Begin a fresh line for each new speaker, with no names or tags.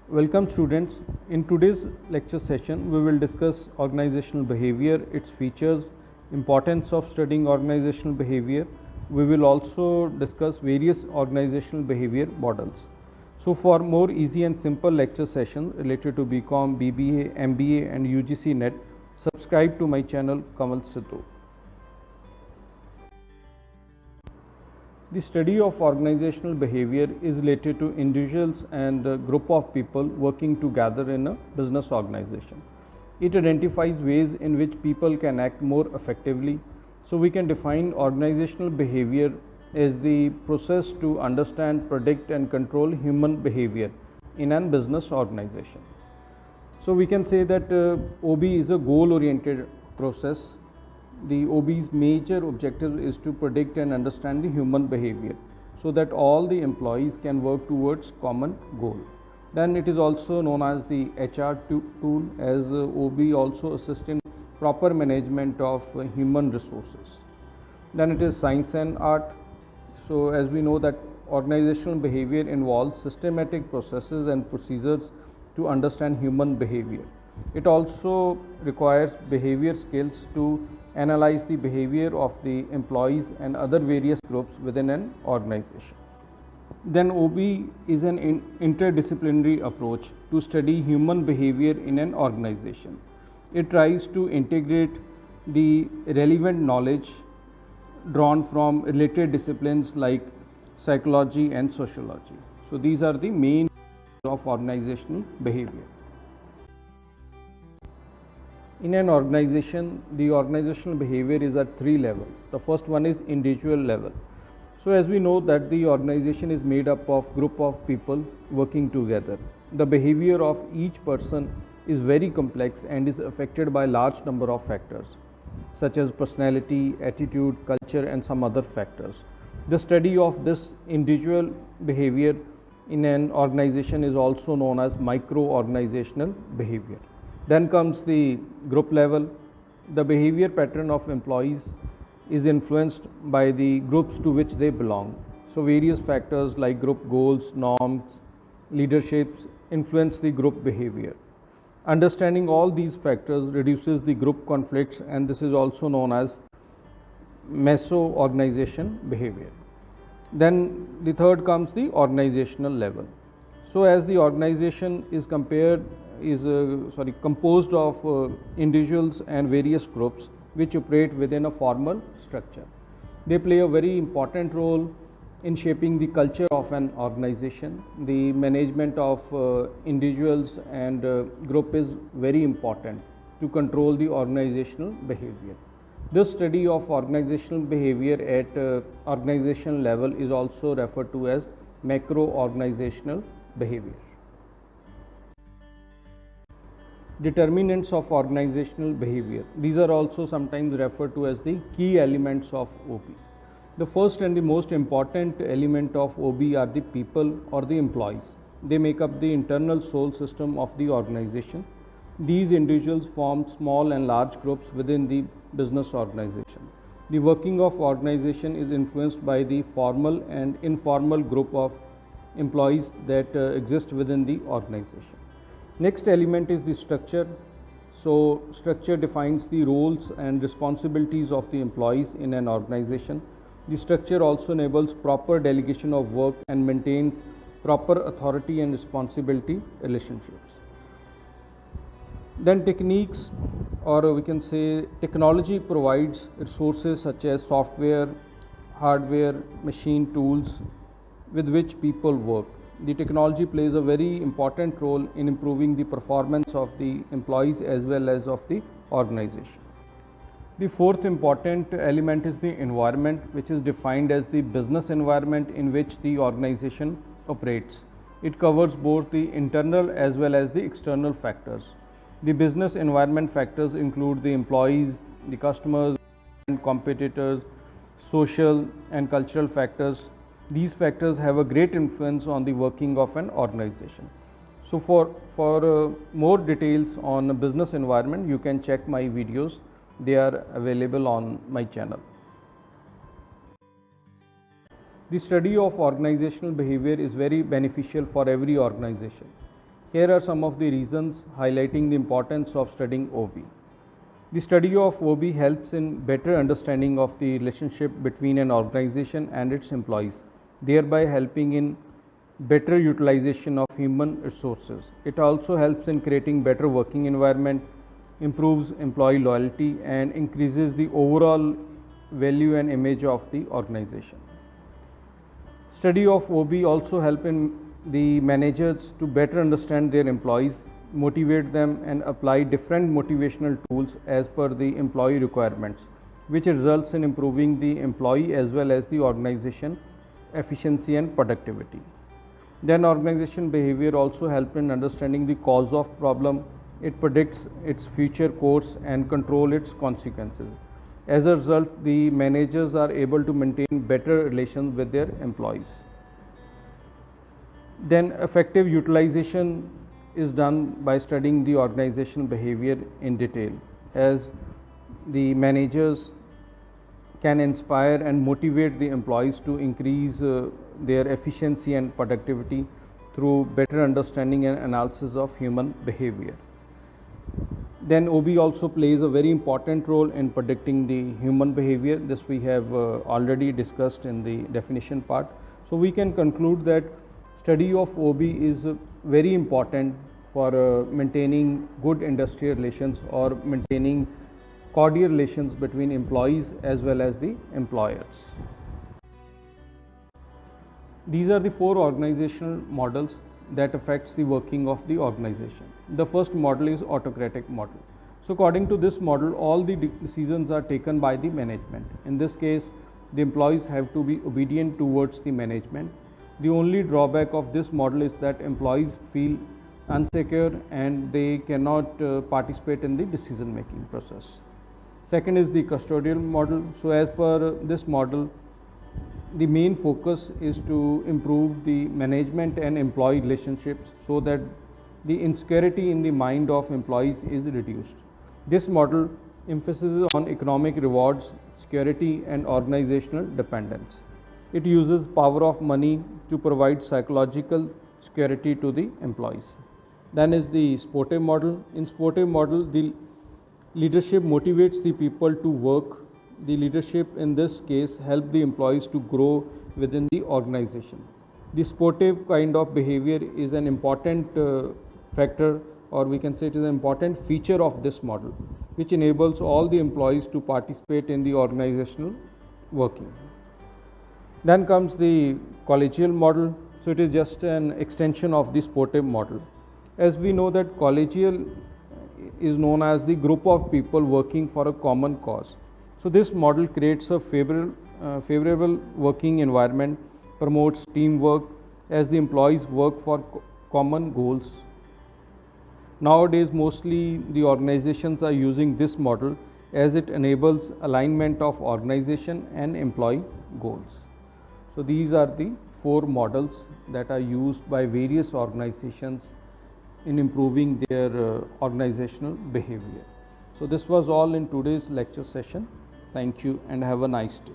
Welcome students. In today's lecture session, we will discuss organizational behavior, its features, importance of studying organizational behavior. We will also discuss various organizational behavior models. So for more easy and simple lecture sessions related to BCom, BBA, MBA and UGC NET, subscribe to my channel Kamal Sidhu. The study of organizational behavior is related to individuals and a group of people working together in a business organization. It identifies ways in which people can act more effectively. So we can define organizational behavior as the process to understand, predict and control human behavior in a business organization. So we can say that OB is a goal-oriented process. The OB's major objective is to predict and understand the human behavior so that all the employees can work towards common goal. Then it is also known as the HR tool, as OB also assists in proper management of human resources. Then it is science and art. So as we know that organizational behavior involves systematic processes and procedures to understand human behavior. It also requires behavior skills to analyze the behavior of the employees and other various groups within an organization. Then OB is an interdisciplinary approach to study human behavior in an organization. It tries to integrate the relevant knowledge drawn from related disciplines like psychology and sociology. So these are the main of organizational behavior. In an organization, the organizational behavior is at three levels. The first one is individual level. So as we know that the organization is made up of group of people working together. The behavior of each person is very complex and is affected by large number of factors such as personality, attitude, culture and some other factors. The study of this individual behavior in an organization is also known as micro-organizational behavior. Then comes the group level. The behavior pattern of employees is influenced by the groups to which they belong. So various factors like group goals, norms, leaderships influence the group behavior. Understanding all these factors reduces the group conflicts, and this is also known as meso-organization behavior. Then the third comes the organizational level. So as the organization is composed of individuals and various groups which operate within a formal structure. They play a very important role in shaping the culture of an organization. The management of individuals and group is very important to control the organizational behavior. This study of organizational behavior at organizational level is also referred to as macro-organizational behavior. Determinants of organizational behavior. These are also sometimes referred to as the key elements of OB. The first and the most important element of OB are the people or the employees. They make up the internal soul system of the organization. These individuals form small and large groups within the business organization. The working of organization is influenced by the formal and informal group of employees that exist within the organization. Next element is the structure. So structure defines the roles and responsibilities of the employees in an organization. The structure also enables proper delegation of work and maintains proper authority and responsibility relationships. Then techniques, or we can say technology, provides resources such as software, hardware, machine tools with which people work. The technology plays a very important role in improving the performance of the employees as well as of the organization. The fourth important element is the environment, which is defined as the business environment in which the organization operates. It covers both the internal as well as the external factors. The business environment factors include the employees, the customers and competitors, social and cultural factors. These factors have a great influence on the working of an organization. So for more details on business environment, you can check my videos. They are available on my channel. The study of organizational behavior is very beneficial for every organization. Here are some of the reasons highlighting the importance of studying OB. The study of OB helps in better understanding of the relationship between an organization and its employees, thereby helping in better utilization of human resources. It also helps in creating better working environment, improves employee loyalty, and increases the overall value and image of the organization. Study of OB also help in the managers to better understand their employees, motivate them, and apply different motivational tools as per the employee requirements, which results in improving the employee as well as the organization efficiency and productivity. Then organization behavior also help in understanding the cause of problem. It predicts its future course and control its consequences. As a result, the managers are able to maintain better relations with their employees. Then effective utilization is done by studying the organizational behavior in detail, as the managers can inspire and motivate the employees to increase their efficiency and productivity through better understanding and analysis of human behavior. Then OB also plays a very important role in predicting the human behavior. This we have already discussed in the definition part. So we can conclude that study of OB is very important for maintaining good industrial relations or maintaining cordial relations between employees as well as the employers. These are the 4 organizational models that affects the working of the organization. The first model is autocratic model. So according to this model, all the decisions are taken by the management. In this case, the employees have to be obedient towards the management. The only drawback of this model is that employees feel insecure and they cannot participate in the decision making process. Second is the custodial model. So as per this model, the main focus is to improve the management and employee relationships so that the insecurity in the mind of employees is reduced. This model emphasizes on economic rewards, security, and organizational dependence. It uses power of money to provide psychological security to the employees. Then is the sportive model. In sportive model, the leadership motivates the people to work. The leadership in this case help the employees to grow within the organization. The sportive kind of behavior is an important factor, or we can say it is an important feature of this model, which enables all the employees to participate in the organizational working. Then comes the collegial model. So it is just an extension of the sportive model. As we know that collegial is known as the group of people working for a common cause. So this model creates a favorable working environment, promotes teamwork as the employees work for common goals. Nowadays, mostly the organizations are using this model as it enables alignment of organization and employee goals. So these are the 4 models that are used by various organizations in improving their organizational behavior. So this was all in today's lecture session. Thank you and have a nice day.